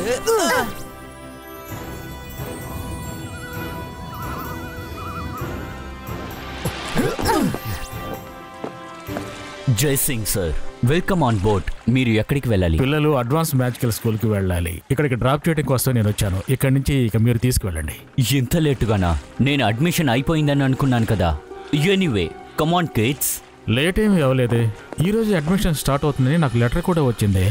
జై Singh sir, welcome on board. మీరు ఎక్కడికి వెళ్ళాలి? పిల్లలు అడ్వాన్స్ మ్యాజికల్ స్కూల్కి వెళ్ళాలి. ఇక్కడికి డ్రాప్ చేయడం కోసం నేను వచ్చాను. ఇక్కడి నుంచి ఇక మీరు తీసుకువెళ్ళండి. ఇంత లేటుగానా? నేను అడ్మిషన్ అయిపోయిందని అనుకున్నాను కదా. Anyway come on kids. Late ఏమి అవ్వలేదే. ఈరోజు అడ్మిషన్ స్టార్ట్ అవుతుందని నాకు లెటర్ కూడా వచ్చింది.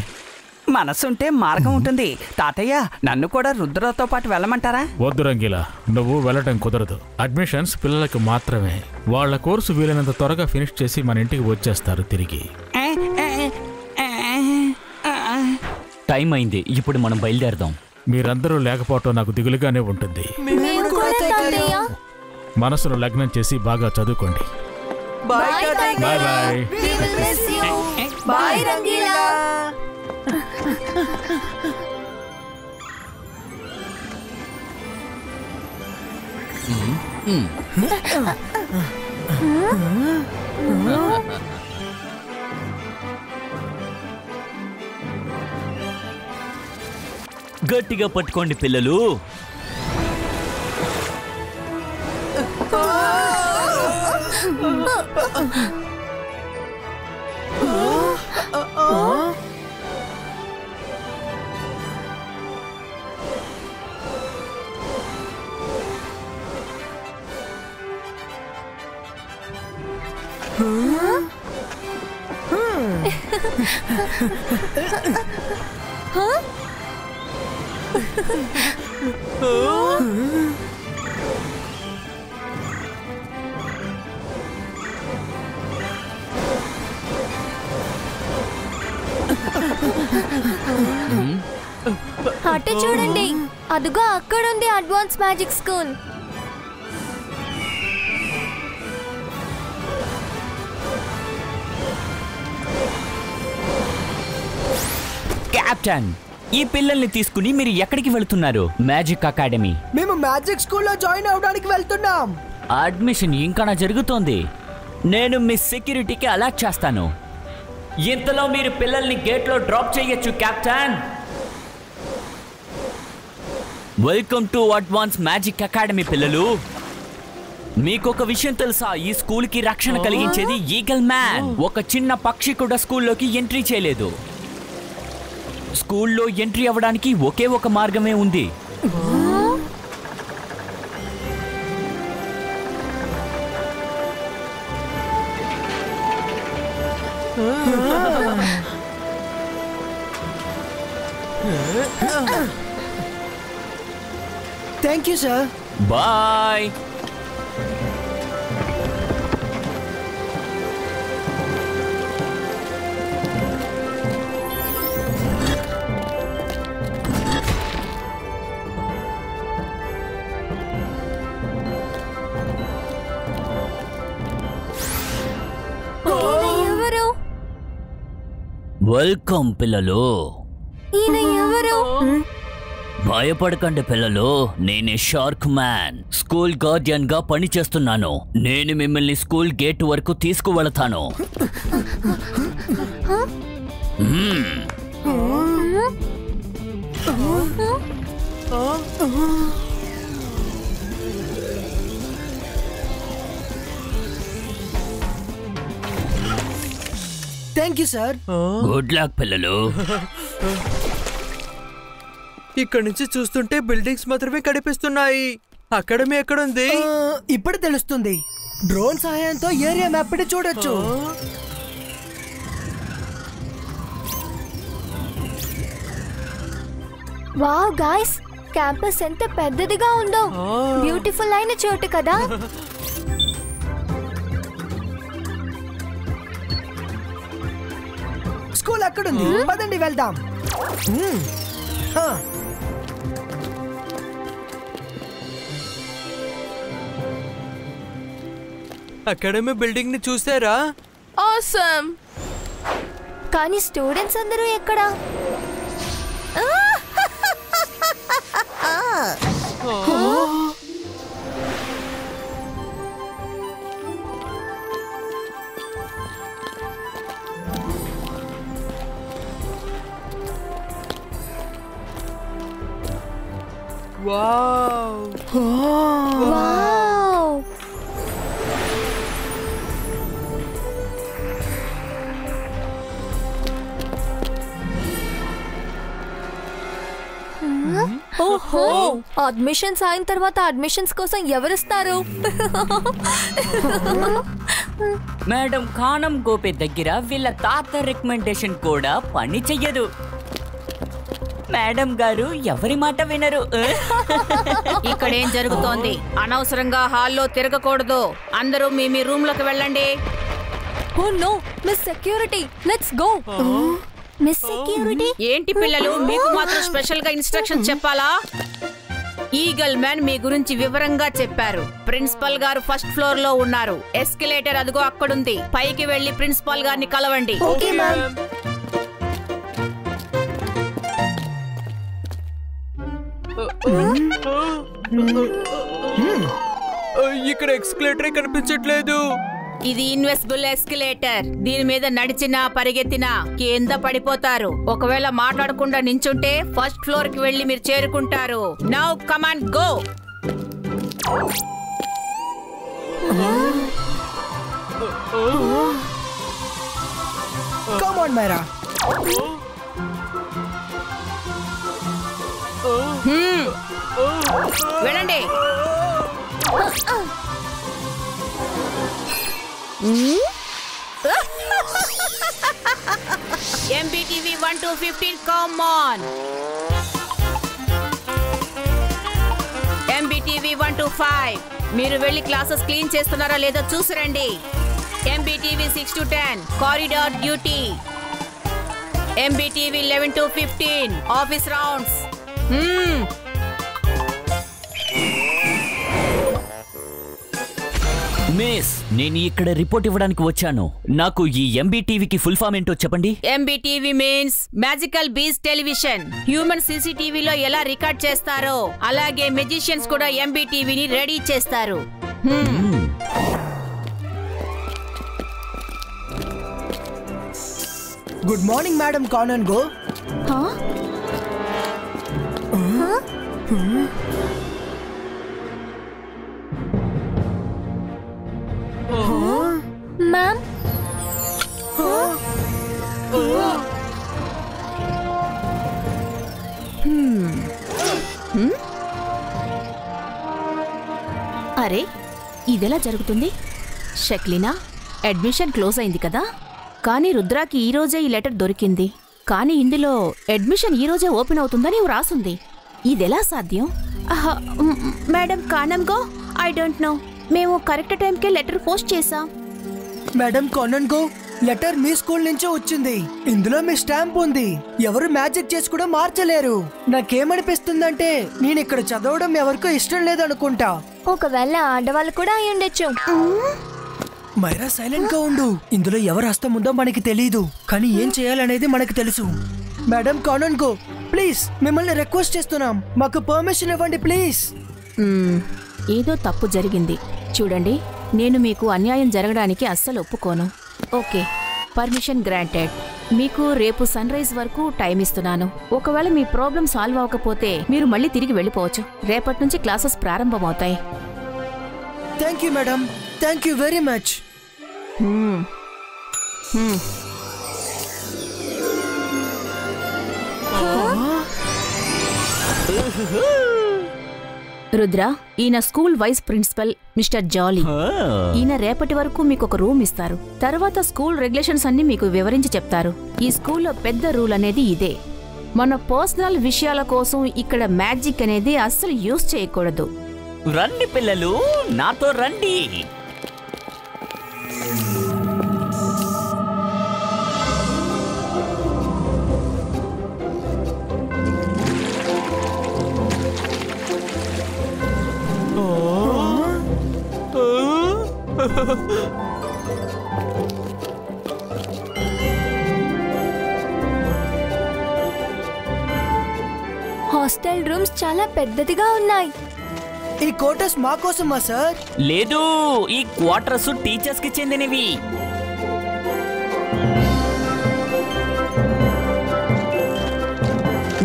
మనసుంటే మార్గం ఉంటుంది. తాతయ్య, నన్ను కూడా రుద్రతో పాటు వెళ్ళమంటారా? వద్దు రంగీలా, నువ్వు వెళ్ళటం కుదరదు. అడ్మిషన్స్ పిల్లలకు మాత్రమే. వాళ్ళ కోర్సు వీలైనంత త్వరగా ఫినిష్ చేసి మన ఇంటికి వచ్చేస్తారు తిరిగి. టైం అయింది, ఇప్పుడు మనం బయలుదేరదాం. మీరందరూ లేకపోవటం నాకు దిగులుగానే ఉంటుంది. మనసును లగ్నం చేసి బాగా చదువుకోండి. Bye bye. గట్టిగా పట్టుకోండి పిల్లలు. అటు చూడండి, అదుగో అక్కడుంది అడ్వాన్స్ మ్యాజిక్ స్కూల్. కెప్టెన్, ఈ పిల్లల్ని తీసుకుని మీరు ఎక్కడికి వెళ్తున్నారు? Magic academy. మేము మ్యాజిక్ స్కూల్లో జాయిన్ అవడానికి వెళ్తున్నాం. అడ్మిషన్ ఇంకా జరుగుతోంది. నేను మీ సెక్యూరిటీకి అలర్ట్ చేస్తాను. ఇంతలో మీరు పిల్లల్ని గేట్లో డ్రాప్ చేయొచ్చు captain. Welcome to advance magic academy పిల్లలు. మీకొక విషయం తెలుసా? ఈ స్కూల్ కి రక్షణ కలిగించేది ఈగల్ మ్యాన్. ఒక చిన్న పక్షి కూడా స్కూల్లోకి ఎంట్రీ చేయలేదు. స్కూల్లో ఎంట్రీ అవ్వడానికి ఒకే ఒక మార్గమే ఉంది. Thank you sir. Bye. Welcome పిల్లలు. భయపడకండి పిల్లలు, నేనే షార్క్ మ్యాన్. స్కూల్ గార్డియన్ గా పని చేస్తున్నాను. నేను మిమ్మల్ని స్కూల్ గేట్ వరకు తీసుకువెళతాను. Thank you sir. Good luck పిల్లలు. ఇక్కడ నుంచి చూస్తుంటే బిల్డింగ్స్ మాత్రమే కనిపిస్తున్నాయి. అకాడమీ ఎక్కడుంది? ఇప్పుడు తెలుస్తుంది. డ్రోన్ సహాయంతో ఏరియా మ్యాప్ ని చూడొచ్చు. వావ్ గాయ్స్, క్యాంపస్ ఎంత పెద్దదిగా ఉందో. బ్యూటిఫుల్ అయిన చోటు కదా. స్కూల్ అక్కడుంది, పదండి వెళ్దాం. అకాడమీ బిల్డింగ్ ని చూసారా? ఆసమ్. కానీ స్టూడెంట్స్ అందరూ ఎక్కడ? వావ్! ఓహో, అడ్మిషన్స్ అయిన తర్వాత అడ్మిషన్స్ కోసం ఎవరిస్తారు? మేడం కానం గోపే దగ్గర వీళ్ళ తాత రికమెండేషన్ కూడా పని చెయ్యదు. మేడం గారు ఎవరి మాట వినరు. ఇక్కడేం జరుగుతోంది? అనవసరంగా హాల్లో తిరగకూడదు. అందరూ మీ రూమ్ లోకి వెళ్ళండి. Oh no, miss security, let's go. Miss security, ఏంటి పిల్లలు, మీకు మాత్రం స్పెషల్ గా ఇన్స్ట్రక్షన్ చెప్పాలా? ఈగల్ మ్యాన్ మీ గురించి వివరంగా చెప్పారు. ప్రిన్సిపల్ గారు ఫస్ట్ ఫ్లోర్ లో ఉన్నారు. ఎస్కలేటర్ అదిగో అక్కడుంది. పైకి వెళ్లి ప్రిన్సిపల్ గారిని కలవండి. Okay ma'am. ఇక్కడ ఎక్స్కలేటరే కనిపించట్లేదు. ఇది ఇన్వెసిబుల్ ఎస్కలేటర్. దీని మీద నడిచినా పరిగెత్తినా కింద పడిపోతారు. ఒకవేళ మాట్లాడకుండా నించుంటే ఫస్ట్ ఫ్లోర్ కి వెళ్లి మీరు చేరుకుంటారు. Now come on go. Come on Maira. వెళ్ళండి. MBTV 1 to 15, come on. MBTV 1 to 5, మీరు వెళ్ళి క్లాసెస్ క్లీన్ చేస్తున్నారా లేదో చూసిరండి. MBTV 6 to 10, corridor duty. MBTV 11 to 15, office rounds. Miss, నేను ఇక్కడ రిపోర్ట్ ఇవ్వడానికి వచ్చాను. నాకు ఈ ఎంబీటీవీకి ఫుల్ ఫామ్ ఏంటో చెప్పండి. MBTV means magical bees television. Human CCTVలో ఎలా రికార్డ్ చేస్తారో అలాగే మెజిషియన్స్ కూడా MBTVని రెడీ చేస్తారు. Good morning madam Kanungo. Ma'am, అరే ఇదెలా జరుగుతుంది? షక్లీనా, అడ్మిషన్ క్లోజ్ అయింది కదా, కానీ రుద్రాకి ఈ రోజే ఈ లెటర్ దొరికింది. కానీ ఇందులో అడ్మిషన్ ఈ రోజే ఓపెన్ అవుతుందని రాసుంది. ఇదెలా సాధ్యం? Madam Kanungo, I don't know. మేము కరెక్ట్ టైంకే లెటర్ పోస్ట్ చేసాం. మేడం కానన్ గో, లెటర్ మీ స్కూల్ నుంచే వచ్చింది. ఇందులో మీ స్టాంప్ ఉంది. ఎవరు మ్యాజిక్ చేసి కూడా మార్చలేరు. నాకేమనిపిస్తుందంటే నేను ఇక్కడ చదవడం ఎవరికో ఇష్టం లేదనుకుంటా. ఒకవేళ ఆడవాళ్ళు కూడా అయి ఉండొచ్చు. మైరా సైలెంట్ గా ఉండు. ఇందులో ఎవరు హస్తం ఉందో మనకి తెలీదు, కానీ ఏం చేయాలనేది మనకు తెలుసు. మేడం కానన్ గో, ప్లీజ్ మిమ్మల్ని రిక్వెస్ట్ చేస్తున్నాం, మాకు పర్మిషన్ ఇవ్వండి ప్లీజ్. ఏదో తప్పు జరిగింది. చూడండి, నేను మీకు అన్యాయం జరగడానికి అస్సలు ఒప్పుకోను. Okay, permission granted. మీకు రేపు సన్ రైజ్ వరకు టైం ఇస్తున్నాను. ఒకవేళ మీ ప్రాబ్లం సాల్వ్ అవ్వకపోతే మీరు మళ్ళీ తిరిగి వెళ్ళిపోవచ్చు. రేపటి నుంచి క్లాసెస్ ప్రారంభమవుతాయి. Thank you madam, thank you very much. Rudra, ఈయన స్కూల్ వైస్ ప్రిన్సిపల్ మిస్టర్ జాలీ. ఈయన రేపటి వరకు మీకు ఒక రూమ్ ఇస్తారు. తర్వాత స్కూల్ రెగ్యులేషన్స్ అన్ని మీకు వివరించి చెప్తారు. ఈ స్కూల్లో పెద్ద రూల్ అనేది ఇదే. మన పర్సనల్ విషయాల కోసం ఇక్కడ మ్యాజిక్ అనేది అస్సలు యూజ్ చేయకూడదు. రండి పిల్లలు, నాతో రండి. హాస్టల్ రూమ్స్ చాలా పెద్దదిగా ఉన్నాయి. ఈ క్వార్టర్స్ మా కోసమా సార్? లేదు, ఈ క్వార్టర్స్ టీచర్స్ కి చెందినవి.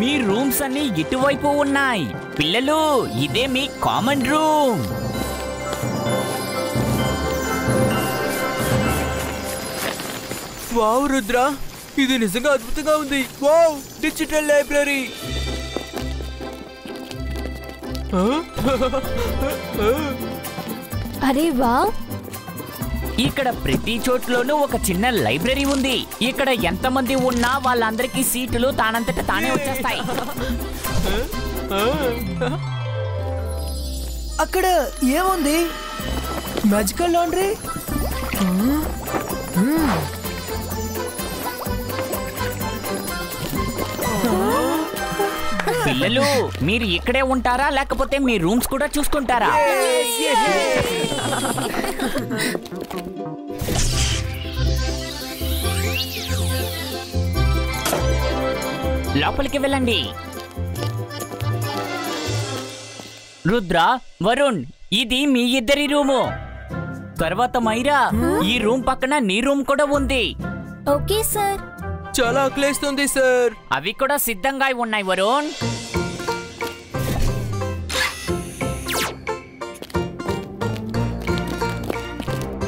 మీ రూమ్స్ అన్ని ఇటువైపు ఉన్నాయి. పిల్లలు, ఇదే మీ కామన్ రూమ్. వావ్ రుద్ర, ఇది నిజంగా అద్భుతంగా ఉంది. Wow, digital library. అరే వావ్, ఇక్కడ ప్రతి చోట్లోనూ ఒక చిన్న లైబ్రరీ ఉంది. ఇక్కడ ఎంతమంది ఉన్నా వాళ్ళందరికీ సీటులు తానంతట తానే వచ్చేస్తాయి. అక్కడ ఏముంది? Magical laundry. పిల్లలు, మీరు ఇక్కడే ఉంటారా లేకపోతే మీ రూమ్స్ కూడా చూసుకుంటారా? లోపలికి వెళ్ళండి. రుద్ర, వరుణ్, ఇది మీ ఇద్దరి రూము. తర్వాత మైరా, ఈ రూమ్ పక్కన నీ రూమ్ కూడా ఉంది. Okay sir. చాలా ఆకలేస్తుంది సార్. అవి కూడా సిద్ధంగా ఉన్నాయి వరుణ్.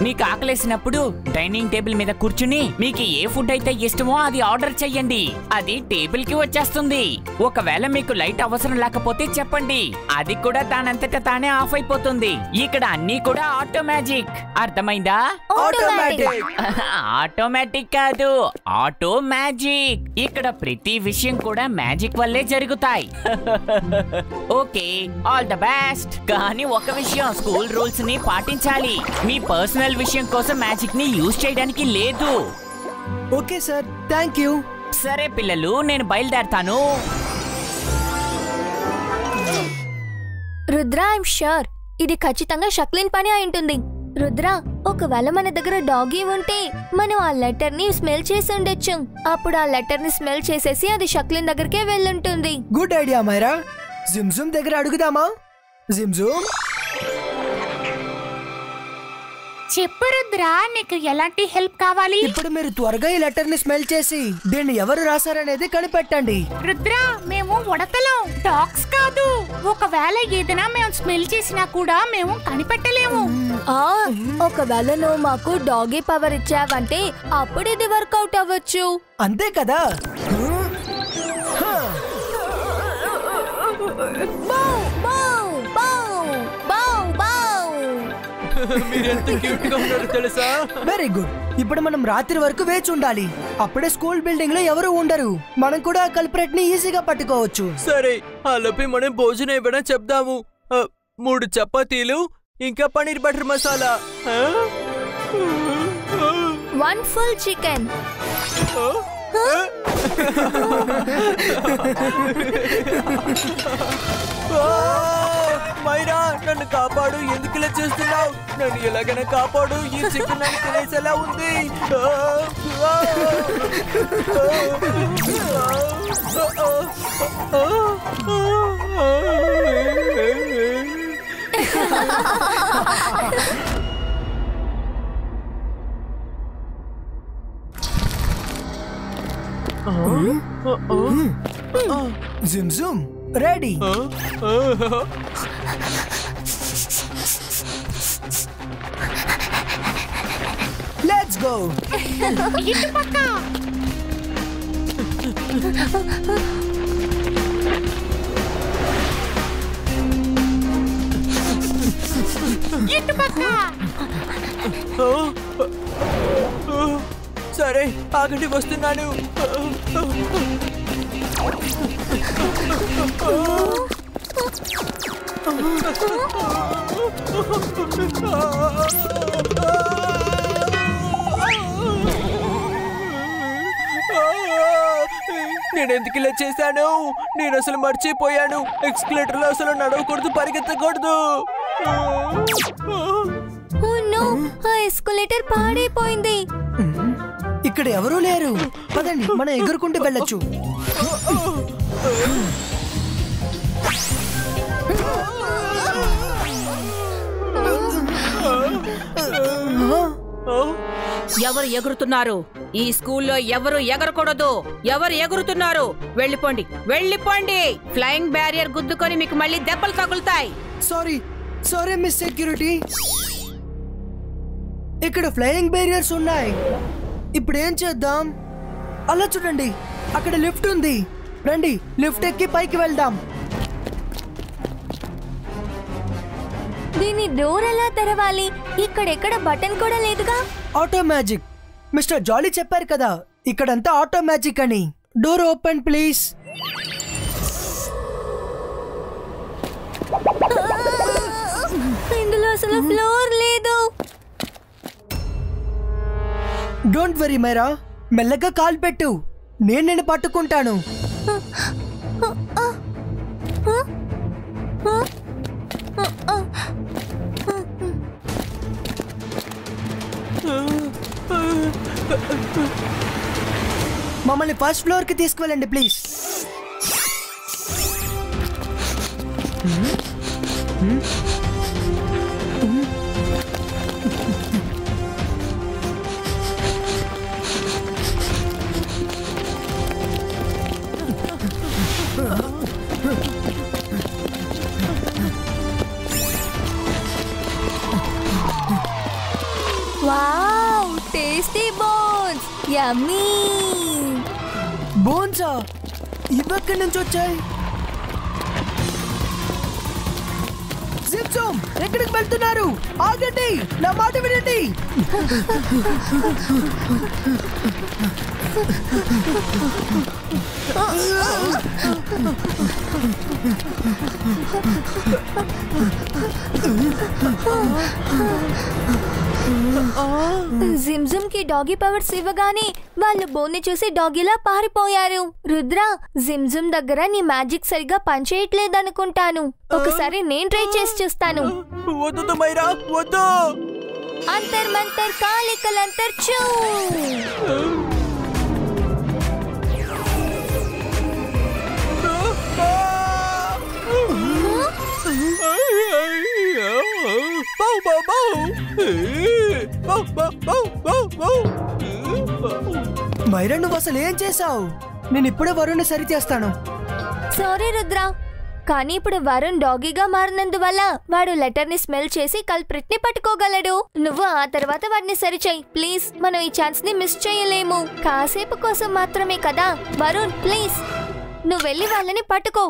మీకు ఆకలేసినప్పుడు డైనింగ్ టేబుల్ మీద కూర్చుని మీకు ఏ ఫుడ్ అయితే ఇష్టమో అది ఆర్డర్ చెయ్యండి. అది టేబుల్ కి వచ్చేస్తుంది. ఒకవేళ మీకు లైట్ అవసరం లేకపోతే చెప్పండి, అది కూడా దానంతట తానే ఆఫ్ అయిపోతుంది. ఇక్కడ అన్ని కూడా ఆటోమేటిక్. అర్థమైందా? ఆటోమేటిక్ కాదు, ఆటో మ్యాజిక్. ఇక్కడ ప్రతి విషయం కూడా మ్యాజిక్ వల్లే జరుగుతాయి. Okay, all the best. కానీ ఒక విషయం, స్కూల్ రూల్స్ ని పాటించాలి. మీ పర్సనల్ విషయం కోసం మ్యాజిక్ ని యూజ్ చేయడానికి లేదు. Okay sir, thank you. సరే పిల్లలు, నేను బయలుదేరతాను. రుద్ర, ఐఎమ్ ష్యూర్ ఇది ఖచ్చితంగా షక్లిన్ పని అయి ఉంటుంది. రుద్ర, ఒకవేళ మన దగ్గర డాగీ ఉంటే మనం ఆ లెటర్ ని స్మెల్ చేసి ఉండొచ్చు. అప్పుడు ఆ లెటర్ ని స్మెల్ చేసేసి అది షక్లిన్ దగ్గరికే వెళ్ళుంటుంది. Good idea Maira. జిమ్జుమ్ దగ్గర అడుగుదామా? జిమ్జుమ్, చెప్పు రుద్ర, నీకు ఎలాంటి హెల్ప్ కావాలి? ఇప్పుడు మీరు త్వరగా ఈ లెటర్ ని స్మెల్ చేసి దీన్ని ఎవరు రాశారనేది కనిపెట్టండి. రుద్ర, మేము ఉడతలం, డాగ్స్ కాదు. ఒకవేళ ఏదైనా మేము స్మెల్ చేసినా కూడా మేము కనిపెట్టలేము. ఒకవేళ నువ్వు మాకు డాగీ పవర్ ఇచ్చావంటే అప్పుడు ఇది వర్కౌట్ అవ్వచ్చు. అంతే కదా? మీరెంత క్యూట్ గా ఉన్నారు తెలుసా? Very good. ఇప్పుడు మనం రాత్రి వరకు వేచి ఉండాలి. అప్పుడే స్కూల్ బిల్డింగ్ లో ఎవరు ఉండరు. మనం కూడా కల్పరేట్ ని ఈజీగా పట్టుకోవచ్చు. సరే, ఆలోపే మనం భోజనం ఇవ్వడం చెప్దాము. 3 చపాతీలు, ఇంకా paneer butter masala. 1 full chicken. Maira, నన్ను కాపాడు. ఎందుకు ఇలా చేస్తున్నావు? నన్ను ఎలాగైనా కాపాడు. ఈ చికెన్ నన్ను తినేసేలా ఉంది. జిమ్జుమ్ రెడీ. Let's go. ఇటు పక్క. ఇటు పక్క. సరే, ఆగండి, వస్తున్నాను. నేనెందుకు ఇలా చేశాను? నేను అసలు మర్చిపోయాను. ఎక్స్కలేటర్ లో అసలు నడవకూడదు, పరిగెత్తకూడదు. ఆ ఎస్కలేటర్ పాడైపోయింది. ఇక్కడ ఎవరూ లేరు. పదండి, మనం ఎగురుకుంటూ వెళ్ళొచ్చు. ఎవరు ఎగురుతున్నారు? ఈ స్కూల్లో ఎవరు ఎగరకూడదు. ఎవరు ఎగురుతున్నారు? వెళ్ళిపోండి, వెళ్ళిపోండి. ఫ్లయింగ్ బ్యారియర్ గుద్దుకొని మీకు మళ్ళీ దెబ్బలు తగులుతాయి. Sorry sorry miss security. ఇక్కడ ఫ్లయింగ్ బ్యారియర్స్ ఉన్నాయి. ఇప్పుడు ఏం చేద్దాం? అలా చూడండి, అక్కడ లిఫ్ట్ ఉంది. రండి, లిఫ్ట్ ఎక్కి పైకి వెళ్దాం. దీని డోర్ ఎలా తెరవాలి? ఇక్కడెక్కడ బటన్ కూడా లేదుగా. Auto magic. మిస్టర్ జాలీ చెప్పారు కదా ఇక్కడంతా ఆటో మ్యాజిక్ అని. Door open please. ఇందులో అసలు ఫ్లోర్ లేదు. డోంట్ వరీ మైరా, మెల్లగా కాల్ పెట్టు, నేను నిన్ను పట్టుకుంటాను. మమ్మల్ని ఫస్ట్ ఫ్లోర్ కి తీసుకువెళ్ళండి ప్లీజ్. వావ్, టేస్టీ బోన్స్, యమ్మీ. బోన్సా? ఇవెక్కడి నుంచి వచ్చాయి? జిమ్జమ్, ఎక్కడికి వెళ్తున్నారు? ఆగండి, నా మాట వినండి. జిమ్జమ్ కి డాగీ పవర్స్ ఇవ్వగానే వాళ్ళు బోన్ని చూసి డాగీలా పారిపోయారు. రుద్ర, జిమ్జమ్ దగ్గర నీ మ్యాజిక్ సరిగా పనిచేయట్లేదనుకుంటాను. ఒకసారి నేను ట్రై చేసి చూస్తాను. వద్దు మైరా, వద్దు. అంతర్ మంతర్ కాలికలంతర్ చూ. మైరా, నువ్వు అసలు ఏం చేసావు? నేను ఇప్పుడే వరుణ్ని సరి చేస్తాను. సారీ రుద్ర, కానీ ఇప్పుడు వరుణ్ డాగీగా మారినందువల్ల వాడు లెటర్ ని స్మెల్ చేసి కల్ప్రిట్ ని పట్టుకోగలడు. నువ్వు ఆ తర్వాత వాడిని సరిచేయి ప్లీజ్. మనం ఈ ఛాన్స్ ని మిస్ చేయలేము. కాసేపు కోసం మాత్రమే కదా. వరుణ్ ప్లీజ్, నువ్వు వెళ్ళి వాళ్ళని పట్టుకో.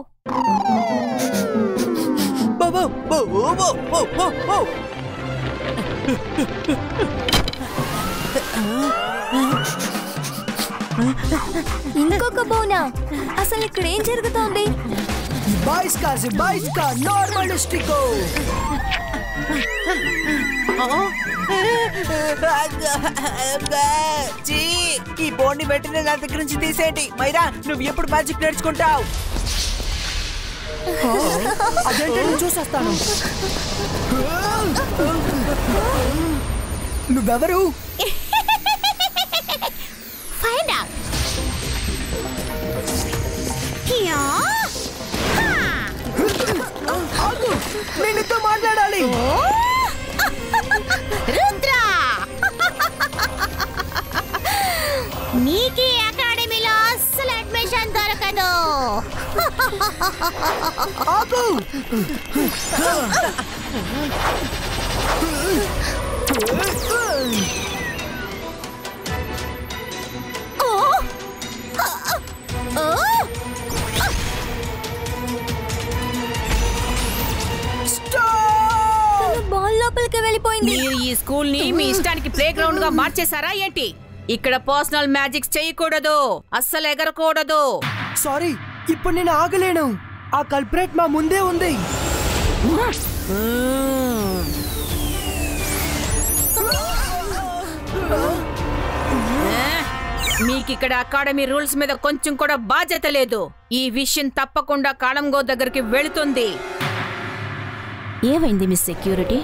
ఇంకొక బోనా? అసలు ఇక్కడ ఏం జరుగుతోంది? ఈ బోర్డుని వెంటనే నా దగ్గర నుంచి తీసేయండి. మైరా, నువ్వు ఎప్పుడు మ్యాజిక్ నేర్చుకుంటావు? అదేంటే నేను చూసేస్తాను. నువ్వెవరు? Find out. నేను నీతో మాట్లాడాలి. రుద్ర, నీకు అకాడమీలో అస్సలు అడ్మిషన్ దొరకదు. ఆగు. బాల్ లోపలికి వెళ్ళిపోయింది. మీరు ఈ స్కూల్ ని మీ ఇష్టానికి ప్లే గ్రౌండ్ గా మార్చేశారా ఏంటి? ఇక్కడ పర్సనల్ మ్యాజిక్స్ చేయకూడదు, అస్సలు ఎగరకూడదు. సారీ, ఇప్పుడు నేను ఆగలేను. ఆ కల్ప్రేట్ మా ముందే ఉంది. మీకిక్కడ అకాడమీ రూల్స్ మీద కొంచెం కూడా బాధ్యత లేదు. ఈ విషయం తప్పకుండా కాలంగో దగ్గరికి వెళుతుంది. ఏమైంది మిస్ సెక్యూరిటీ?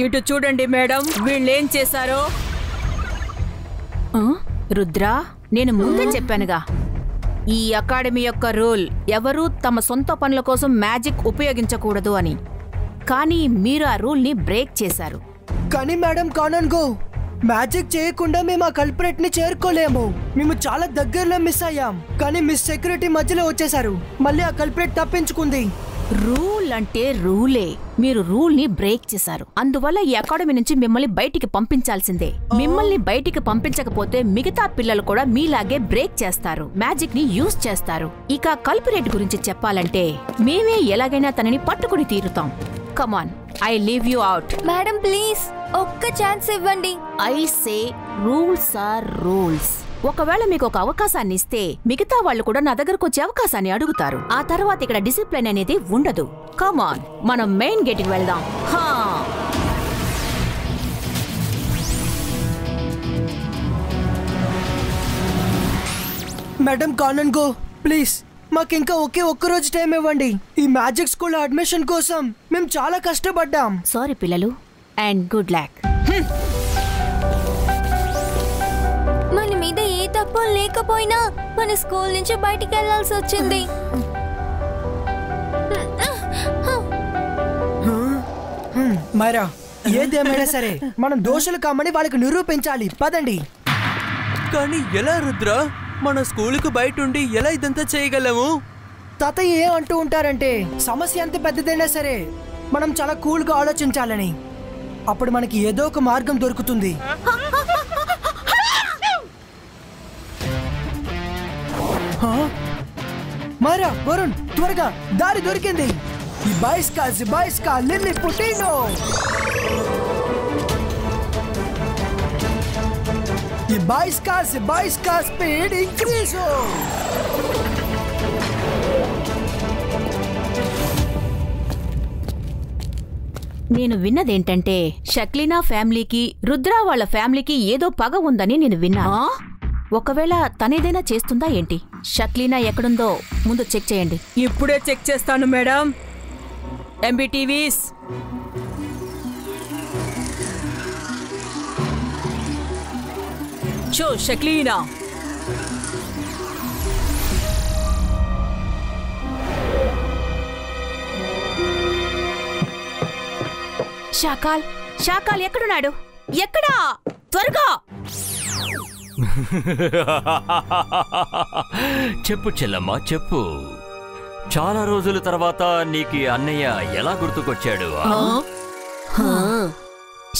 ఇటు చూడండి మేడం, వీళ్ళేం చేశారో. రుద్రా, నేను ముందే చెప్పానుగా, ఈ అకాడమీ యొక్క రూల్ ఎవరూ తమ సొంత పనుల కోసం మ్యాజిక్ ఉపయోగించకూడదు అని. కానీ మీరు ఆ రూల్ని బ్రేక్ చేశారు. కానీ మేడం కానన్గో, మ్యాజిక్ చేయకుండా మేము ఆ కల్పరేట్ ని చేరుకోలేము. మేము చాలా దగ్గరలో మిస్ అయ్యాం, కానీ మిస్ సెక్యూరిటీ మధ్యలో వచ్చేసారు. మళ్ళీ ఆ కల్పరేట్ తప్పించుకుంది. రూల్ అంటే రూలే. మీరు రూల్ ని బ్రేక్ చేశారు. అందువల్ల ఈ అకాడమీ నుంచి మిమ్మల్ని బయటికి పంపించాల్సిందే. మిమ్మల్ని బయటికి పంపించకపోతే మిగతా పిల్లలు కూడా మీలాగే బ్రేక్ చేస్తారు, మ్యాజిక్ ని యూజ్ చేస్తారు. ఇక కల్పరేట్ గురించి చెప్పాలంటే మేమే ఎలాగైనా తనని పట్టుకుని తీరుతాం. Come on, I leave you out. Madam please ఒక్క ఛాన్స్ ఇవ్వండి. I say rules are rules. ఒకవేళ మీకు ఒక అవకాశాన్ని ఇస్తే మిగతా వాళ్ళు కూడా నా దగ్గరకు వచ్చే అవకాశాన్ని అడుగుతారు. ఆ తర్వాత ఇక్కడ డిసిప్లిన్ అనేది ఉండదు. కమాన్, మనం మెయిన్ గేట్ కి వెళ్దాం. హా, మేడం కానన్ గో, ప్లీజ్ మాకింకా ఒక్క రోజు టైం ఇవ్వండి. ఈ మ్యాజిక్ స్కూల్ అడ్మిషన్ కోసం మేము చాలా కష్టపడ్డాం. సారీ పిల్లలు, అండ్ గుడ్ లక్. మన మీద ఏ తప్పు లేకపోయినా మన స్కూల్ నుంచి బయటికి వెళ్లాల్సి వచ్చింది. మైరా, ఏదేమైనా సరే మనం దోషులు కామని వాళ్ళకి నిరూపించాలి. పదండి. కానీ ఎలా రుద్ర? మన స్కూలుకు బయట ఉండి ఎలా ఇదంతా చేయగలము? తాతయ్య ఏ అంటూ ఉంటారంటే సమస్య ఎంత పెద్దదైనా సరే మనం చాలా కూల్గా ఆలోచించాలని. అప్పుడు మనకి ఏదో ఒక మార్గం దొరుకుతుంది. మైరా, వరుణ్, త్వరగా దారి దొరికింది. ఈ బాయ్స్కా లిల్లీ పుట్టినో. ఈ బాయ్స్కా స్పీడ్ ఇంక్రీజ్. నేను విన్నదేంటంటే షక్లీనా ఫ్యామిలీకి రుద్ర వాళ్ళ ఫ్యామిలీకి ఏదో పగ ఉందని నేను విన్నా. ఒకవేళ తనేదైనా చేస్తుందా ఏంటి? షక్లీనా ఎక్కడుందో ముందు చెక్ చేయండి. ఇప్పుడే చెక్ చేస్తాను మేడం. ఎంబీటీవీస్ షో షక్లీనా. షాకాల్ ఎక్కడున్నాడు? ఎక్కడా? త్వరగా చెప్పు చెల్లమ్మ, చెప్పు. చాలా రోజుల తర్వాత నీకు అన్నయ్య ఎలా గుర్తుకొచ్చాడు?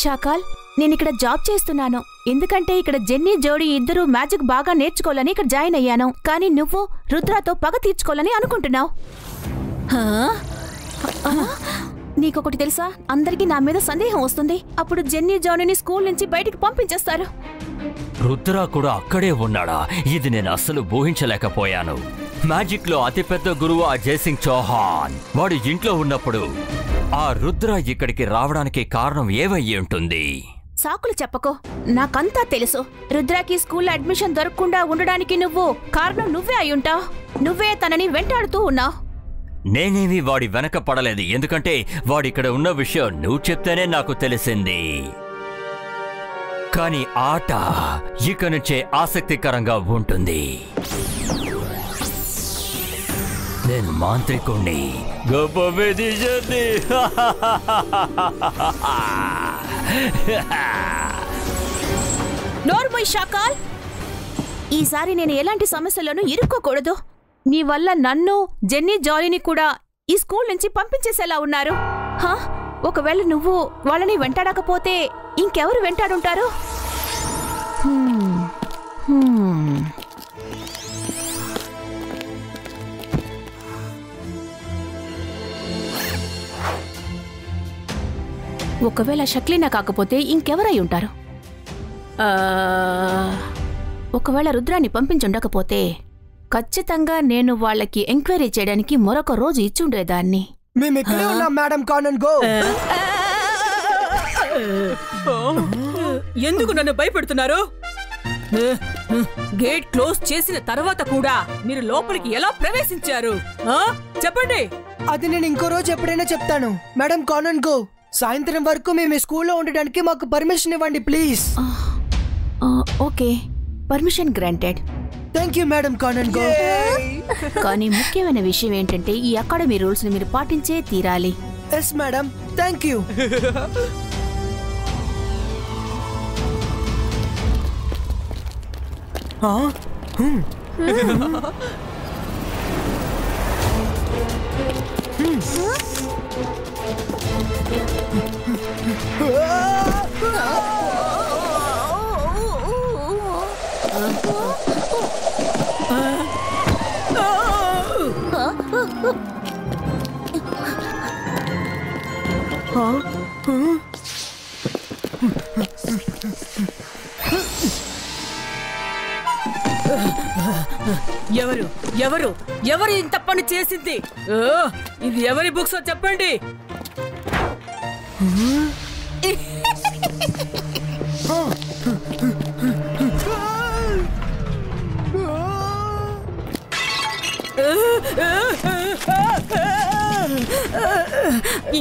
షాకాల్, నేనిక్కడ జాబ్ చేస్తున్నాను. ఎందుకంటే ఇక్కడ జెన్నీ జోడీ ఇద్దరు మ్యాజిక్ బాగా నేర్చుకోవాలని ఇక్కడ జాయిన్ అయ్యాను. కానీ నువ్వు రుద్రాతో పగ తీర్చుకోవాలని అనుకుంటున్నావు. నీకొకటి తెలుసా, అందరికీ నా మీద సందేహం వస్తుంది. అప్పుడు జెన్నీ జోడీని స్కూల్ నుంచి బయటికి పంపించేస్తారు. రుద్ర కూడా అక్కడే ఉన్నాడా? ఇది నేను అస్సలు ఊహించలేకపోయాను. మ్యాజిక్ లో అతిపెద్ద గురువు ఆ జయసింగ్ చౌహాన్, వాడు ఇంట్లో ఉన్నప్పుడు ఆ రుద్ర ఇక్కడికి రావడానికి కారణం ఏమయ్యి ఉంటుంది? సాకులు చెప్పకో, నాకంతా తెలుసు. రుద్రాకి స్కూల్లో అడ్మిషన్ దొరకకుండా ఉండడానికి కారణం నువ్వే అయ్యుంటావు. నువ్వే తనని వెంటాడుతూ ఉన్నావు. నేనేమి వాడి వెనక పడలేదు, ఎందుకంటే వాడిక్కడ ఉన్న విషయం నువ్వు చెప్తేనే నాకు తెలిసింది. కానీ ఆట ఇక నుంచే ఆసక్తికరంగా ఉంటుంది. నేను మాంత్రికుణ్ణి, గొప్ప విధిజని. నోర్మై షాకాల్, ఈసారి నేను ఎలాంటి సమస్యలను ఇరుక్కోకూడదు. నీ వల్ల నన్ను, జెన్నీ జాలీని కూడా ఈ స్కూల్ నుంచి పంపించేసేలా ఉన్నారు. ఒకవేళ నువ్వు వాళ్ళని వెంటాడకపోతే ఇంకెవరు వెంటాడుంటారు? ఒకవేళ షక్లీనా కాకపోతే ఇంకెవరై ఉంటారు? ఒకవేళ రుద్రాన్ని పంపించుండకపోతే ఖచ్చితంగా నేను వాళ్ళకి ఎంక్వైరీ చేయడానికి మరొక రోజు ఇచ్చుండేదాన్ని. ఎందుకు నన్ను భయపెడుతున్నారు? గేట్ క్లోజ్ చేసిన తర్వాత కూడా మీరు లోపలికి ఎలా ప్రవేశించారు? చెప్పండి. అది నేను ఇంకో రోజు ఎప్పుడైనా చెప్తాను. మేడం కానన్ గో, సాయంత్రం వరకు మేము స్కూల్లో ఉండడానికి మాకు పర్మిషన్ ఇవ్వండి please. Okay, permission granted. Thank you madam Kanungo. కానీ ముఖ్యమైన విషయం ఏంటంటే ఈ అకాడమీ రూల్స్ ని మీరు పాటించే తీరాలి. Yes madam, thank you. ఎవరు ఎవరు ఎవరు ఇంత పని చేసింది? ఇది ఎవరి బుక్స్ చెప్పండి.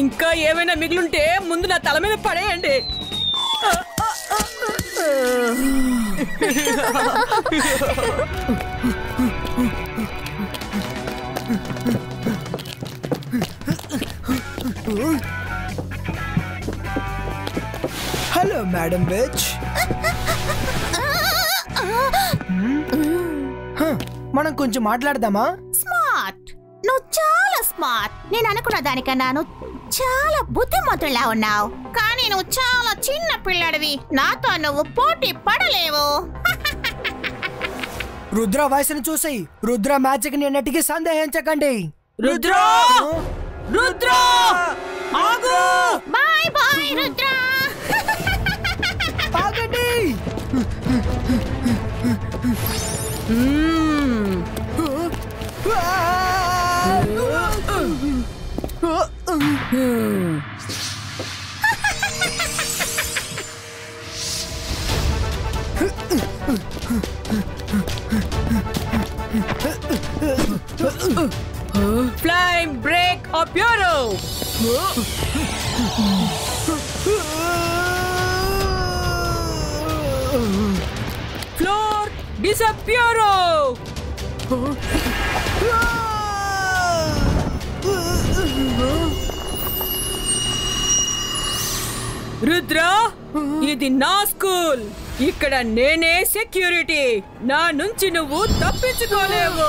ఇంకా ఏమైనా మిగిలుంటే ముందు నా తల మీద పడేయండి. Hello madam bitch. మనం కొంచెం మాట్లాడదామా? స్మార్ట్, నువ్వు చాలా స్మార్ట్. నేను అనుకున్న దానికన్నా నువ్వు చాలా బుద్ధిమంతులా ఉన్నావు. కానీ నువ్వు చాలా చిన్న పిల్లడివి. నాతో నువ్వు పోటీ పడలేవు. రుద్ర వయసును చూసి రుద్ర మ్యాజిక్ ని ఎన్నటికీ సందేహించకండి. రుద్ర రుద్ర ఆగు. Bye bye Rudra. ఆగండి. Flame break Apero. Floor disappearo. Rudra, ఇది నా స్కూల్. ఇక్కడ నేనే సెక్యూరిటీ. నా నుంచి నువ్వు తప్పించుకోలేవు.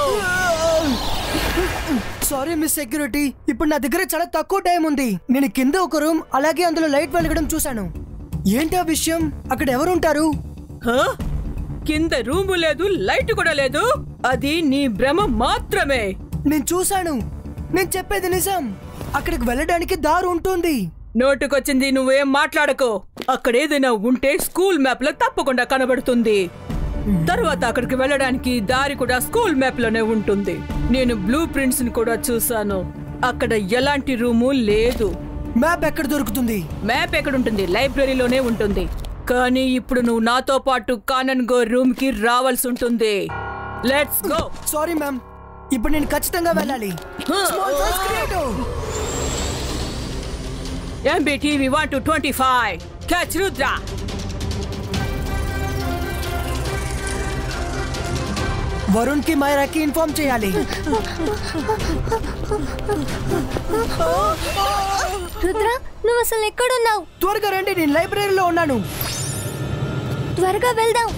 సారీ మిస్ సెక్యూరిటీ, ఇప్పుడు నా దగ్గర చాలా తక్కువ టైం ఉంది. నేను కింద ఒక రూమ్, అలాగే అందులో లైట్ వెలగడం చూశాను. ఏంటి ఆ విషయం? అక్కడ ఎవరుంటారు? కింద రూము లేదు, లైట్ కూడా లేదు. అది నీ భ్రమ మాత్రమే. నేను చూశాను. నేను చెప్పేది నిజం. అక్కడికి వెళ్ళడానికి దారి ఉంటుంది. నోటుకొచ్చింది నువ్వేం మాట్లాడకో. అక్కడేదైనా ఉంటే స్కూల్ మ్యాప్ లో తప్పకుండా కనబడుతుంది. తర్వాత అక్కడికి వెళ్ళడానికి దారి కూడా స్కూల్ మ్యాప్ లోనే ఉంటుంది. నేను బ్లూ ప్రింట్స్ ని కూడా చూసాను. అక్కడ ఎలాంటి రూము లేదు. మ్యాప్ ఎక్కడ దొరుకుతుంది? మ్యాప్ ఎక్కడ ఉంటుంది? లైబ్రరీలోనే ఉంటుంది. కానీ ఇప్పుడు నువ్వు నాతో పాటు కానన్ గో రూమ్ కి రావాల్సి ఉంటుంది. Let's go. సారీ మ్యామ్, ఇప్పుడు నేను ఖచ్చితంగా వెళ్ళాలి. MBTV 1-25 catch Rudra. వరుణ్ కి మైరాకి ఇన్ఫార్మ్ చేయాలి. రుద్ర, నువ్వు అసలు ఎక్కడున్నావు? త్వరగా రండి, నేను లైబ్రరీలో ఉన్నాను. త్వరగా వెళ్దాం.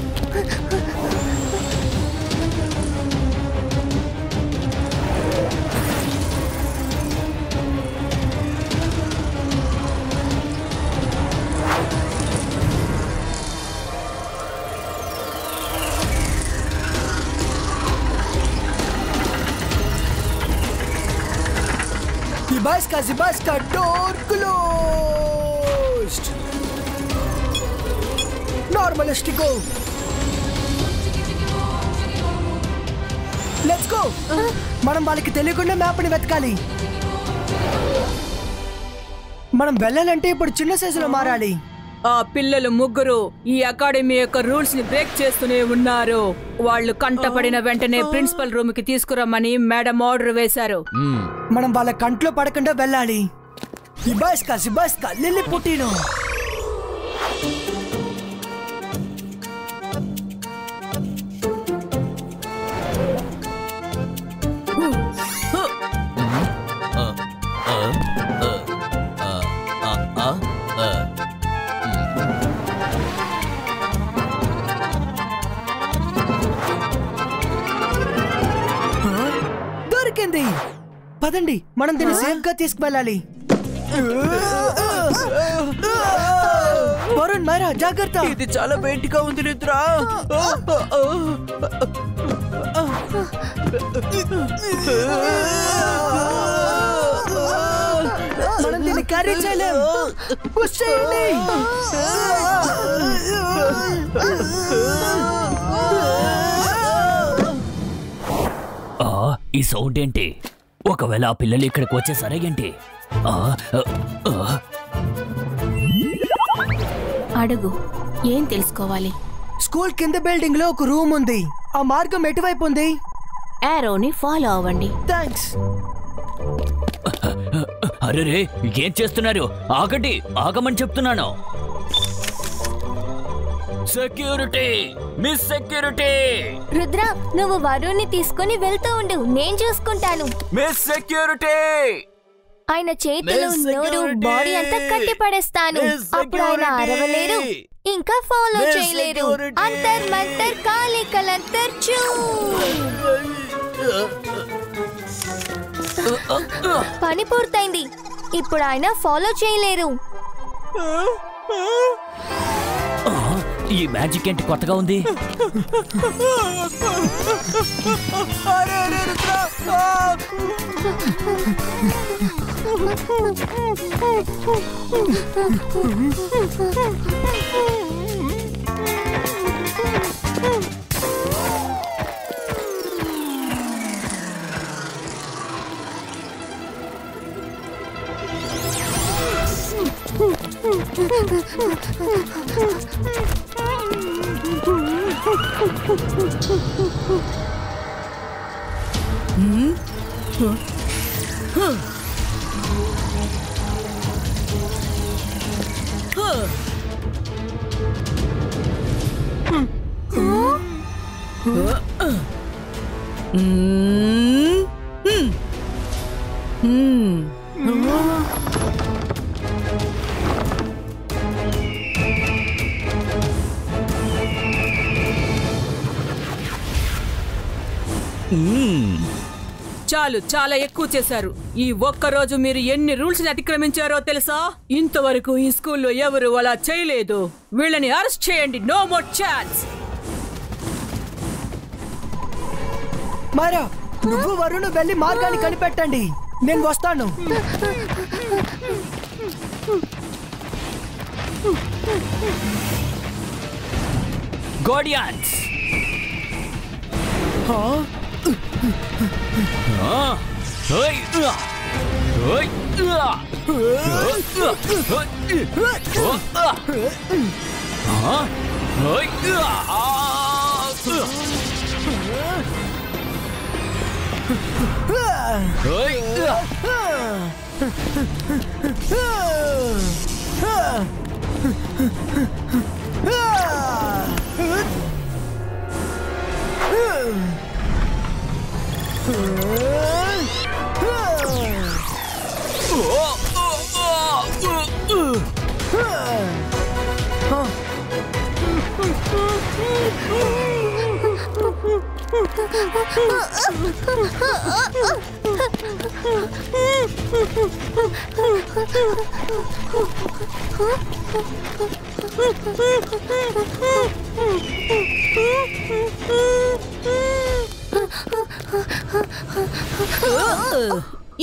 Zibasca, door closed. Normalistico. Let's go. మనం వాళ్ళకి తెలియకుండా మ్యాప్ ని వెతకాలి. మనం వెళ్ళాలంటే ఇప్పుడు చిన్న సైజులో మారాలి. ఆ పిల్లలు ముగ్గురు ఈ అకాడమీ యొక్క రూల్స్ ని బ్రేక్ చేస్తూనే ఉన్నారు. వాళ్ళు కంటపడిన వెంటనే ప్రిన్సిపల్ రూమ్ కి తీసుకురమ్మని మేడం ఆర్డర్ వేశారు. మనం వాళ్ళ కంట్లో పడకుండా వెళ్ళాలి. సిబాస్కా లిల్లీ పుట్టినో. పదండి, మనం దీన్ని సేఫ్ గా తీసుకువెళ్ళాలి. వరుణ్, మైరా, జాగ్రత్త. ఇది చాలా వెయిట్గా ఉంది రుద్ర. మనం దీన్ని క్యారీ చేయలేం. పుష్ చేయండి. ఈ సౌండ్ ఏంటి? ఒకవేళ ఆ పిల్లలు ఇక్కడికి వచ్చేసరే ఏంటి? అడుగు, ఏం తెలుసుకోవాలి? స్కూల్ కింద బిల్డింగ్ లో ఒక రూమ్ ఉంది. ఆ మార్గం ఎటువైపు ఉంది? ఏరోని ఫాలో అవ్వండి. థ్యాంక్స్. అరే, ఏం చేస్తున్నారు? ఆగండి, ఆగమని చెప్తున్నాను. Security, miss security. రుద్ర, నువ్వు వరుణ్ని తీసుకుని వెళ్తూ ఉండు, నేను చూసుకుంటాను. Miss security. ఆయన చేతులు, నోరు, బాడీ అంతా కట్టి పడేస్తాను. అప్పుడు ఆయన అరవలేరు, ఇంకా ఫాలో చేయలేరు. అంతర్ మంతర్ కాళీ కలంతర్ చూ. పని పూర్తయింది. ఇప్పుడు ఆయన ఫాలో చేయలేరు. ఈ మ్యాజిక్ ఏంటి కొత్తగా ఉంది? చాలు, చాలా ఎక్కువ చేశారు. ఈ ఒక్కరోజు మీరు ఎన్ని రూల్స్ ని అతిక్రమించారో తెలుసా? ఇంతవరకు ఈ స్కూల్లో ఎవరు అలా చేయలేదు. వీళ్ళని అరెస్ట్ చేయండి. No more chance. మైరా, నువ్వు వరుణ్ వెళ్ళి మార్గాన్ని కనిపెట్టండి. నేను వస్తాను. గార్డియన్స్.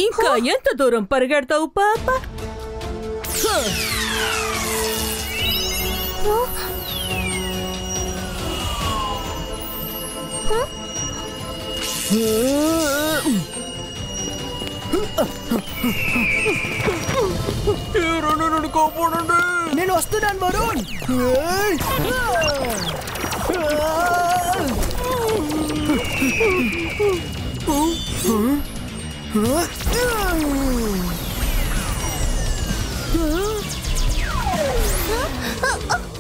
ఇంకా ఎంత దూరం పరిగెడతావు పాప? నేను వస్తున్నాను వరుణ్.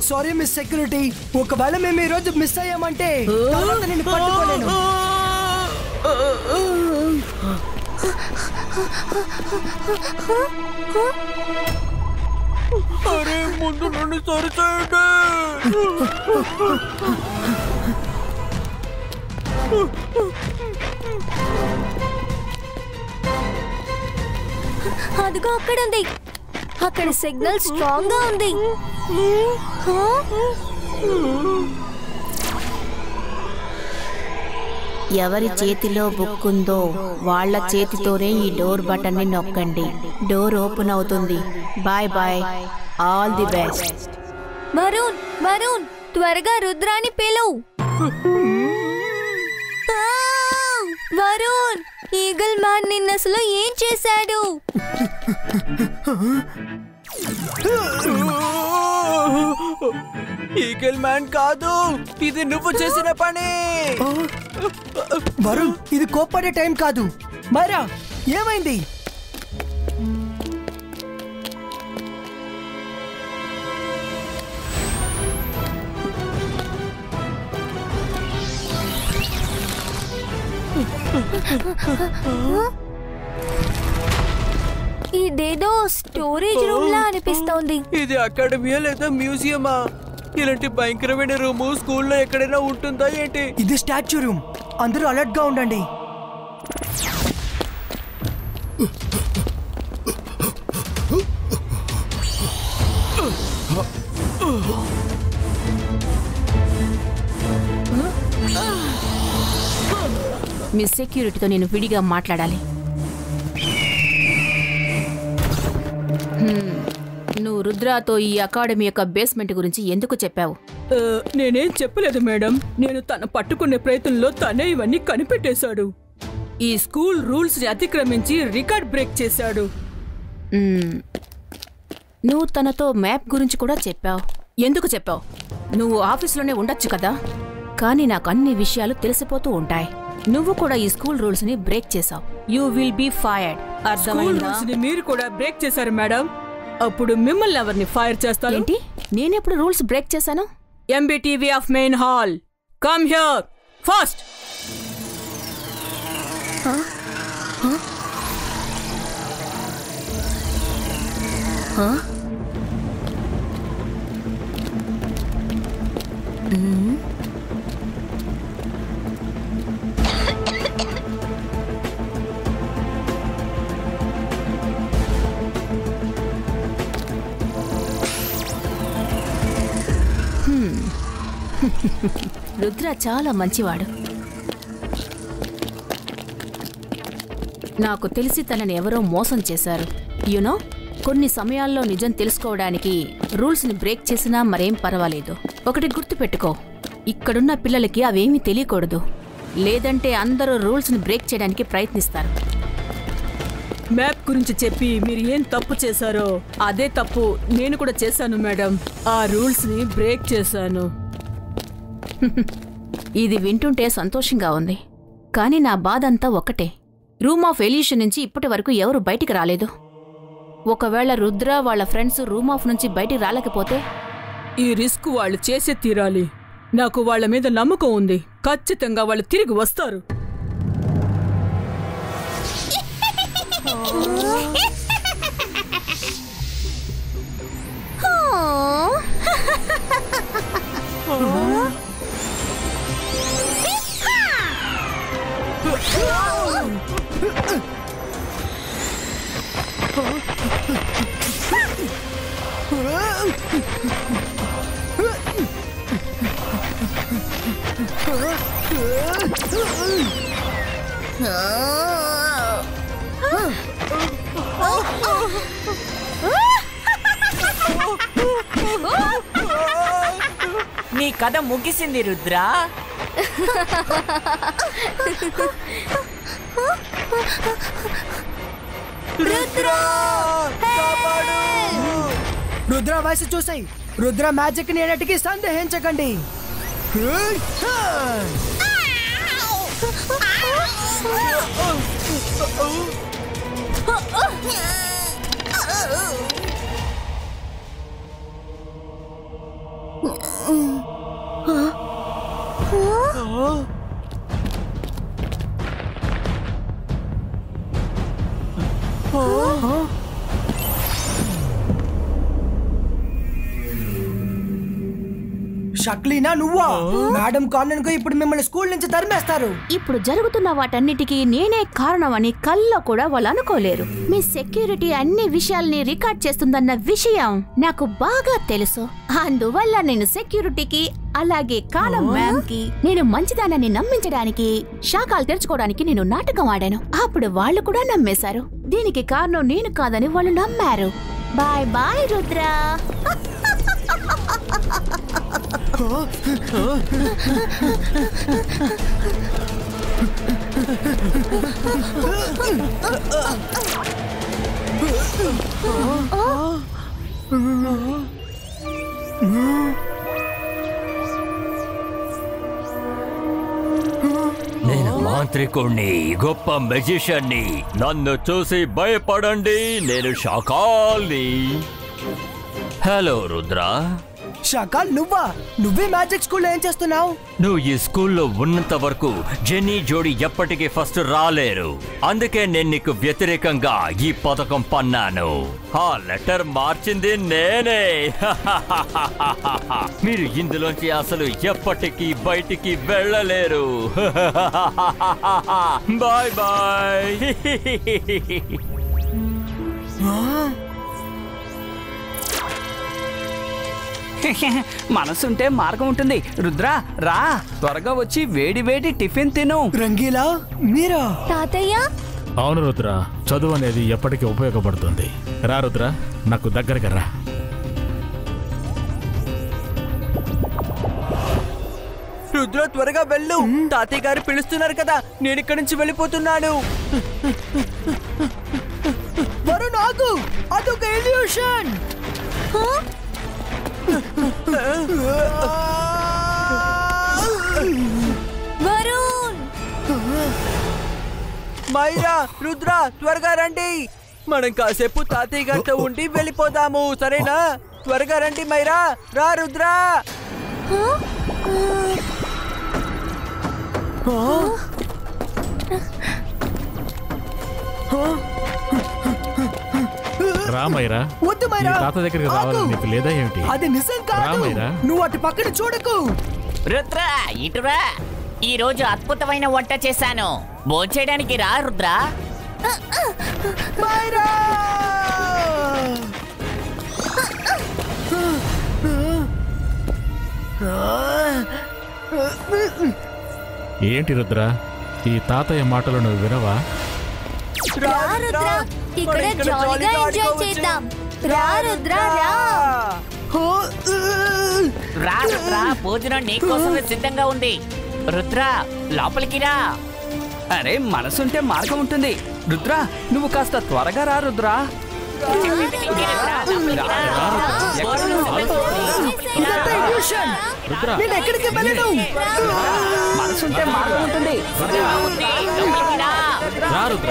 సారీ మిస్ సెక్యూరిటీ, ఒకవేళ మేము ఈ రోజు మిస్ అయ్యామంటే తర్వాత నేను పట్టుకోలేను. అరే, ముందు నుండి సరిచేయండి. అదిగో అక్కడ ఉంది. అక్కడ సిగ్నల్ స్ట్రాంగ్ గా ఉంది. ఎవరి చేతిలో బుక్ ఉందో వాళ్ళ చేతితోనే ఈ డోర్ బటన్ ని నొక్కండి. డోర్ ఓపెన్ అవుతుంది. Bye bye, all the best. Varun, Varun, త్వరగా రుద్రాని పిలువు. వరుణ్, ఈగల్ మ్యాన్ నిన్నసలు ఏం చేశాడు? ఈగల్ మ్యాన్ కాదు, ఇది నువ్వు చేసిన పని. వరుణ్, ఇది కోప్పడే టైం కాదు. మైరా, ఏమైంది? ఇదేదో స్టోరేజ్ రూమ్ లా అనిపిస్తోంది. ఇది అకాడమీయా లేదా మ్యూజియమా? ఇలాంటి భయంకరమైన రూము స్కూల్లో ఎక్కడైనా ఉంటుందా ఏంటి? ఇది స్టాచ్యూ రూమ్. అందరూ అలర్ట్ గా ఉండండి. మీ సెక్యూరిటీతో నేను విడిగా మాట్లాడాలి. నువ్వు రుద్రాతో ఈ అకాడమీ యొక్క బేస్మెంట్ గురించి ఎందుకు చెప్పావు? నేనేం చెప్పలేదు మేడం. నేను తన పట్టుకునే ప్రయత్నంలో తనే ఇవన్నీ కనిపెట్టేశాడు. ఈ స్కూల్ రూల్స్ ని అతిక్రమించి రికార్డ్ బ్రేక్ చేశాడు. నువ్వు తనతో మ్యాప్ గురించి కూడా చెప్పావు. ఎందుకు చెప్పావు? నువ్వు ఆఫీస్లోనే ఉండొచ్చు కదా. కానీ నాకు అన్ని విషయాలు తెలిసిపోతూ ఉంటాయి. నువ్వు కూడా ఈ స్కూల్ రూల్స్ ని బ్రేక్ చేసావు. You will be fired. School rules ని మీరు కూడా బ్రేక్ చేశారు మేడం. అప్పుడు మిమ్మల్ని ఎవరిని ఫైర్ చేస్తారు? ఏంటి? నేనెప్పుడు రూల్స్ బ్రేక్ చేశాను? MBTV of main hall, come here fast. Rudra చాలా మంచివాడు. నాకు తెలిసి తనని ఎవరో మోసం చేశారు. యునో, కొన్ని సమయాల్లో నిజం తెలుసుకోవడానికి రూల్స్ని బ్రేక్ చేసినా మరేం పర్వాలేదు. ఒకటి గుర్తుపెట్టుకో, ఇక్కడున్న పిల్లలకి అవేమీ తెలియకూడదు. లేదంటే అందరూ రూల్స్ని బ్రేక్ చేయడానికి ప్రయత్నిస్తారు. మ్యాప్ గురించి చెప్పి మీరు ఏం తప్పు చేశారో అదే తప్పు నేను కూడా చేశాను మేడం. ఆ రూల్స్ ని బ్రేక్ చేశాను. ఇది వింటుంటే సంతోషంగా ఉంది. కానీ నా బాధ అంతా ఒక్కటే. రూమ్ ఆఫ్ ఎల్యూషన్ నుంచి ఇప్పటి వరకు ఎవరు బయటికి రాలేదు. ఒకవేళ రుద్ర వాళ్ళ ఫ్రెండ్స్ రూమ్ ఆఫ్ నుంచి బయటికి రాలేకపోతే ఈ రిస్క్ వాళ్ళు చేసే తీరాలి. నాకు వాళ్ళ మీద నమ్మకం ఉంది. ఖచ్చితంగా వాళ్ళు తిరిగి వస్తారు. నీ కథ ముగిసింది రుద్రా. రుద్ర వయసు చూసాయి. రుద్ర మ్యాజిక్ ని ఎన్నటికీ సందేహించకండి. షక్లీనా నువ్వా? మేడం కానన్ కు ఇప్పుడు మిమ్మల్ని స్కూల్ నుంచి తరిమేస్తారు. ఇప్పుడు జరుగుతున్న వాటన్నిటికీ నేనే కారణమని కల్లో కూడా వాళ్ళు అనుకోలేరు. మీ సెక్యూరిటీ అన్ని విషయాల్ని రికార్డ్ చేస్తుందన్న విషయం నాకు బాగా తెలుసు. అందువల్ల నేను సెక్యూరిటీకి అలాగే కాలం మ్యామ్ కి నేను మంచిదానని నమ్మించడానికి శాఖలు తెరుచుకోవడానికి నేను నాటకం ఆడాను. అప్పుడు వాళ్ళు కూడా నమ్మేశారు. దీనికి కారణం నేను కాదని వాళ్ళు నమ్మారు. Bye bye Rudra. నేను మాంత్రికుణ్ణి, గొప్ప మెజిషియన్ని. నన్ను చూసి భయపడండి, నేను షాకాల్ని. హలో రుద్రా. షకాల్ నువ్వా? నువ్వే మ్యాజిక్ స్కూల్లో ఏం చేస్తున్నావు? నువ్వు ఈ స్కూల్లో ఉన్నంత వరకు జెన్నీ జోడీ ఎప్పటికీ ఫస్ట్ రాలేరు. అందుకే నేను నీకు వ్యతిరేకంగా ఈ పథకం పన్నాను. ఆ లెటర్ మార్చింది నేనే. మీరు ఇందులోంచి అసలు ఎప్పటికీ బయటికి వెళ్ళలేరు. Bye bye. మనసుంటే మార్గం ఉంటుంది. రుద్రా రా, త్వరగా వచ్చి వేడి వేడి టిఫిన్ తిను. రంగీలా మీరా? తాతయ్య అవును రుద్ర, చదువు అనేది ఎప్పటికీ ఉపయోగపడుతుంది. రా రుద్ర, నాకు దగ్గరగా రా. రుద్ర త్వరగా వెళ్ళు, తాతయ్య గారు పిలుస్తున్నారు కదా. నేను ఇక్కడి నుంచి వెళ్ళిపోతున్నాను. వరుణ్ ఆగు, అదొక ఇల్యూషన్. వరుణ్, మైరా, రుద్ర త్వరగా రండి. మనం కాసేపు తాతయ్య గారితో ఉండి వెళ్ళిపోదాము, సరేనా? త్వరగా రండి మైరా. రా రుద్ర. రామైరా, వద్దు మైరా, తాత దగ్గరికి రావాలని నీకు లేదా ఏమిటి? అది నిజం కాదు. రామైరా, నువ్వు అటు పక్కన చూడకు. రుద్ర ఇటురా, ఈ రోజు అద్భుతమైన వంట చేశాను, భోంచేయడానికి రా రుద్ర. మైరా! ఏంటి రుద్ర, ఈ తాతయ్య మాటలు నువ్వు వినవా? రా రుద్ర, ఇక్కడ జాలీగా ఎంజాయ్ చేద్దాం. రా రుద్ర రా. రా రుద్ర, భోజనం నీకోసమే సిద్ధంగా ఉంది. రుద్ర లోపలికి రా. అరే మనసుంటే మార్గం ఉంటుంది. రుద్రా నువ్వు కాస్త త్వరగా రా రుద్రా. ఇదంతా illusion. నేను ఎక్కడికి వెళ్ళను. మనసుంటే మార్గం ఉంటుంది. రా Rudra.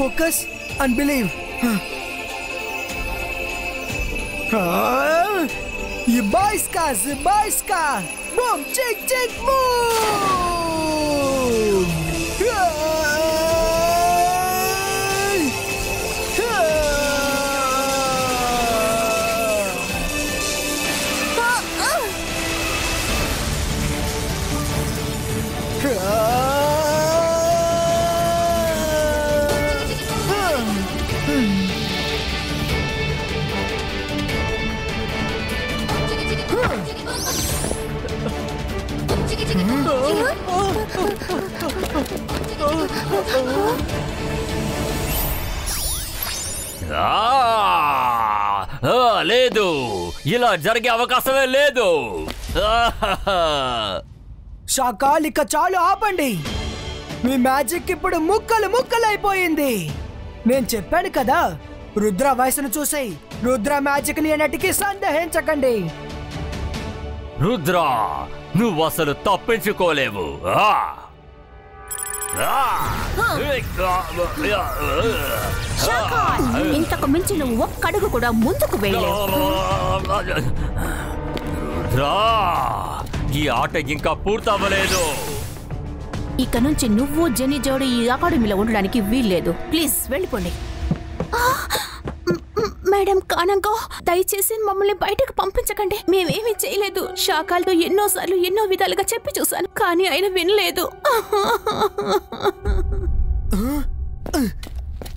Focus and believe. Zibajska! Boom, chick, chick, boom! లేదు, ఇలా జరిగే అవకాశమే లేదు. షాకాల్, ఇక చాలు, ఆపండి. మీ మ్యాజిక్ ఇప్పుడు ముక్కలు ముక్కలైపోయింది. నేను చెప్పాను కదా, రుద్ర వయసును చూసి రుద్ర మ్యాజిక్ ని అన్నిటికీ సందేహించకండి. రుద్ర, నువ్వు అసలు తప్పించుకోలేవు. ఇంతకు మించి నువ్వు ఒక్కడుగు కూడా ముందుకు వెళ్ళలేవు. రుద్ర, ఈ ఆట ఇంకా పూర్తవ్వలేదు. ఇక నుంచి నువ్వు జెన్నీ జోడి ఈ అకాడమీలో ఉండడానికి వీల్లేదు. ప్లీజ్ వెళ్ళిపోండి. మేడం కానంగో, దయచేసి మమ్మల్ని బయటకు పంపించకండి. మేమేమీ చేయలేదు. శాఖలతో ఎన్నోసార్లు ఎన్నో విధాలుగా చెప్పి చూశాను, కానీ ఆయన వినలేదు.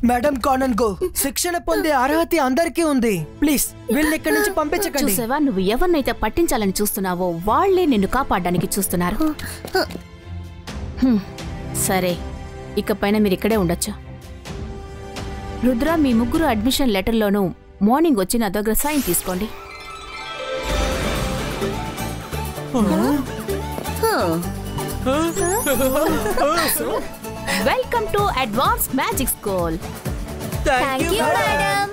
మేడం కానన్గో, శిక్షణ పొందే అర్హత అందరికీ ఉంది. ప్లీజ్ వీళ్ళని ఇక్కడి నుంచి పంపించకండి. చూసావా, నువ్వు ఎవరినైతే పట్టించాలని చూస్తున్నావో వాళ్లే నిన్ను కాపాడడానికి చూస్తున్నారు. సరే, ఇకపైన మీరు ఇక్కడే ఉండొచ్చు. రుద్ర, మీ ముగ్గురు అడ్మిషన్ లెటర్లోనూ మార్నింగ్ వచ్చి నా దగ్గర సైన్ తీసుకోండి. Welcome to advance magic school. Thank you madam.